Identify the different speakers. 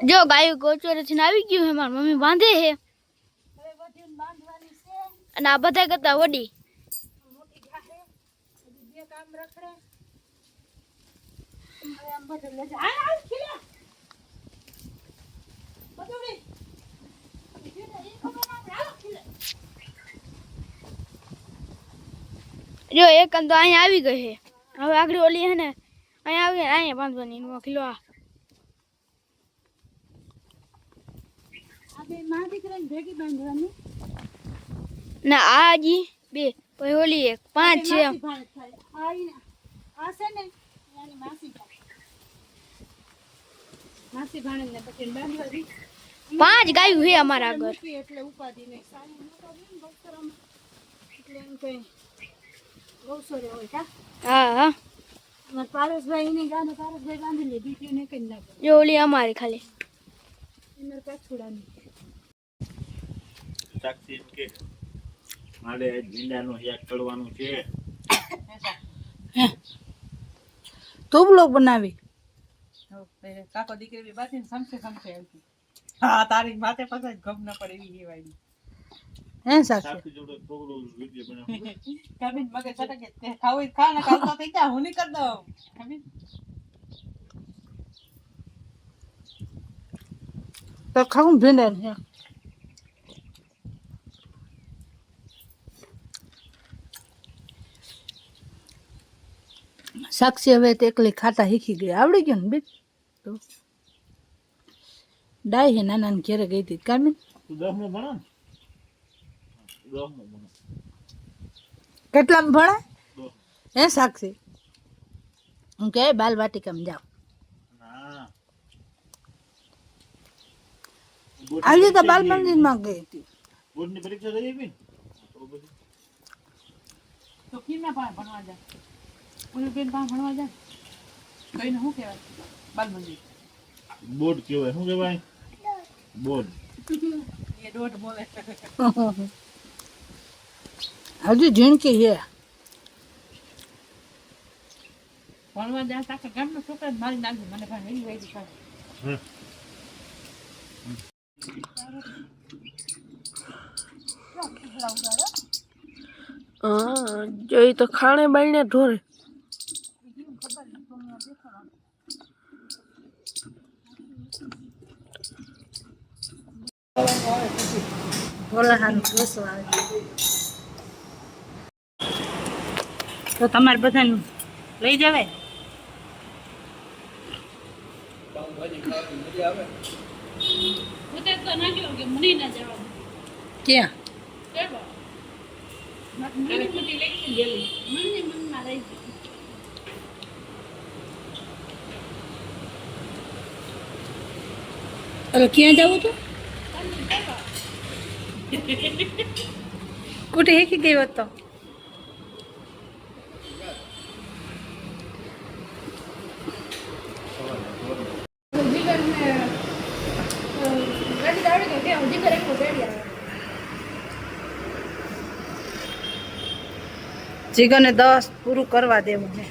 Speaker 1: જો ગાયું ગોચવરેથી આવી ગયું હે મારી મમ્મી બાંધે હે અને આ બધા કરતા વડી
Speaker 2: મોટી ગાહે બે કામ રખડે હવે આમ બધું લે જા આ ખીલે બધું
Speaker 1: જો એક તો અહીંયા આવી ગઈ હે હવે આગળ ઓલી હે ને અહીંયા આવી અહીંયા બાંધવાની નો ખીલો આ
Speaker 2: બે માં દીકરાને ભેગી બાંધવાની
Speaker 1: ના આજી બે પછી ઓલી એક પાંચ છે
Speaker 2: આ છે ને યાની માસી ભાણે ને પછી બાંધવાની
Speaker 1: પાંચ ગાયું હે અમારા આગળ
Speaker 2: એટલે ઉપાધી નહીં સાની ઉપાધી ને બક્તરામાં એટલે એમ કઈ ગૌસરે હોય કા
Speaker 1: હા હા
Speaker 2: અમાર પારસભાઈ ને ગાને પારસભાઈ બાંધી લે બીજું ને કઈ ના કરે
Speaker 1: જો ઓલી અમારી ખાલી
Speaker 2: એમર પાછુડાની
Speaker 3: સાક્ષી કે મારે ભીંડાનું શાક કરવાનું છે
Speaker 2: તો બ્લોગ બનાવી કાકો દીકરી બી બાથી સમસે આવતી હા તારી માથે પછી ગમ ન પડે એવી હેવાય હે સાક્ષી
Speaker 3: જોડે પ્રોગ્રામ વિડિયો બનાવ
Speaker 2: કબીન મગે છટકે તે ખાવું ખા ને કાલ તો થઈ જા હું ની કર દઉં કબીન તો ખાવું ભીંડા ને સાક્ષી હવે તો એકલી ખાતા શીખી ગઈ આવડી ગયું ને બેન તો ડાય હે નાના ને ઘેરે ગઈ હતી કામી
Speaker 3: તું 10 માં ભણા 10 માં ભણા
Speaker 2: કેટલામાં ભણે હે સાક્ષી હું કે બાલ વાટિકામાં જાવ
Speaker 3: ના
Speaker 2: આજે તો બાલ મંદિરમાં ગઈ હતી
Speaker 3: બોર્ડની પરીક્ષા થઈ ગઈ તો બધી
Speaker 2: તો કિના પાસે ભણવા જા ઓલી બેન પાસે ભણવા જા કઈને શું કહેવાય બાલ મંદિર
Speaker 3: બોર્ડ કહેવાય શું કહેવાય બોર્ડ
Speaker 2: એ દોઢ બોલે હજુ ઝીણકી છે ભણવા જા આખા ગામના છોકરા મારી નાખી મને ભાઈ એવી વૈદી કરે
Speaker 1: જોઈ તો ખાણે બાઈને ઢોરે
Speaker 2: તો તમારે બધાને લઈ જવાય ક્યાં અરે ક્યાં જવું તો કુટે હેકી ગયો હતો જીગરને 10 પૂરું કરવા દે મને